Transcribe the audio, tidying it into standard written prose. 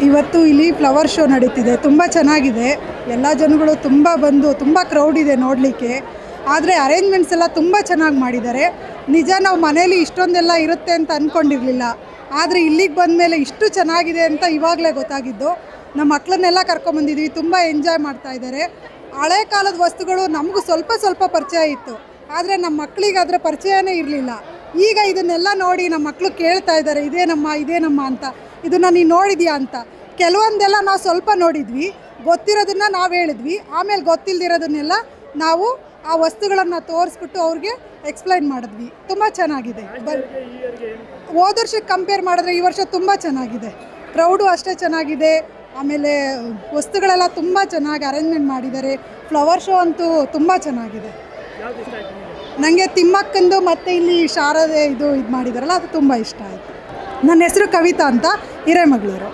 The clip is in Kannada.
ಇವತ್ತು ಇಲ್ಲಿ ಫ್ಲವರ್ ಶೋ ನಡೀತಿದೆ. ತುಂಬ ಚೆನ್ನಾಗಿದೆ. ಎಲ್ಲ ಜನಗಳು ತುಂಬ ಬಂದು ತುಂಬ ಕ್ರೌಡ್ ಇದೆ ನೋಡಲಿಕ್ಕೆ. ಆದರೆ ಅರೇಂಜ್ಮೆಂಟ್ಸ್ ಎಲ್ಲ ತುಂಬ ಚೆನ್ನಾಗಿ ಮಾಡಿದ್ದಾರೆ. ನಿಜ ನಾವು ಮನೇಲಿ ಇಷ್ಟೊಂದೆಲ್ಲ ಇರುತ್ತೆ ಅಂತ ಅಂದ್ಕೊಂಡಿರಲಿಲ್ಲ. ಆದರೆ ಇಲ್ಲಿಗೆ ಬಂದ ಮೇಲೆ ಇಷ್ಟು ಚೆನ್ನಾಗಿದೆ ಅಂತ ಇವಾಗಲೇ ಗೊತ್ತಾಗಿದ್ದು. ನಮ್ಮ ಮಕ್ಕಳನ್ನೆಲ್ಲ ಕರ್ಕೊಂಬಂದಿದ್ವಿ. ತುಂಬ ಎಂಜಾಯ್ ಮಾಡ್ತಾ ಇದ್ದಾರೆ. ಹಳೆ ಕಾಲದ ವಸ್ತುಗಳು ನಮಗೂ ಸ್ವಲ್ಪ ಪರಿಚಯ ಇತ್ತು. ಆದರೆ ನಮ್ಮ ಮಕ್ಕಳಿಗೆ ಅದರ ಪರಿಚಯನೇ ಇರಲಿಲ್ಲ. ಈಗ ಇದನ್ನೆಲ್ಲ ನೋಡಿ ನಮ್ಮ ಮಕ್ಕಳು ಕೇಳ್ತಾ ಇದ್ದಾರೆ, ಇದೇನಮ್ಮ ಅಂತ. ಇದನ್ನು ನೀನು ನೋಡಿದ್ಯಾ ಅಂತ. ಕೆಲವೊಂದೆಲ್ಲ ನಾವು ಸ್ವಲ್ಪ ನೋಡಿದ್ವಿ, ಗೊತ್ತಿರೋದನ್ನು ನಾವು ಹೇಳಿದ್ವಿ. ಆಮೇಲೆ ಗೊತ್ತಿಲ್ಲದಿರೋದನ್ನೆಲ್ಲ ನಾವು ಆ ವಸ್ತುಗಳನ್ನು ತೋರಿಸ್ಬಿಟ್ಟು ಅವ್ರಿಗೆ ಎಕ್ಸ್ಪ್ಲೈನ್ ಮಾಡಿದ್ವಿ. ತುಂಬ ಚೆನ್ನಾಗಿದೆ. ಹೋದ ವರ್ಷಕ್ಕೆ ಕಂಪೇರ್ ಮಾಡಿದ್ರೆ ಈ ವರ್ಷ ತುಂಬ ಚೆನ್ನಾಗಿದೆ. ಕ್ರೌಡು ಅಷ್ಟೇ ಚೆನ್ನಾಗಿದೆ. ಆಮೇಲೆ ವಸ್ತುಗಳೆಲ್ಲ ತುಂಬ ಚೆನ್ನಾಗಿ ಅರೇಂಜ್ಮೆಂಟ್ ಮಾಡಿದ್ದಾರೆ. ಫ್ಲವರ್ ಶೋ ಅಂತೂ ತುಂಬ ಚೆನ್ನಾಗಿದೆ. ನನಗೆ ತಿಮ್ಮಕ್ಕಂದು ಮತ್ತು ಇಲ್ಲಿ ಶಾರದೆ ಇದು ಮಾಡಿದಾರಲ್ಲ, ಅದು ತುಂಬ ಇಷ್ಟ ಆಯಿತು. ನನ್ನ ಹೆಸರು ಕವಿತಾ ಅಂತ, ಹಿರೇಮಗಳೂರು.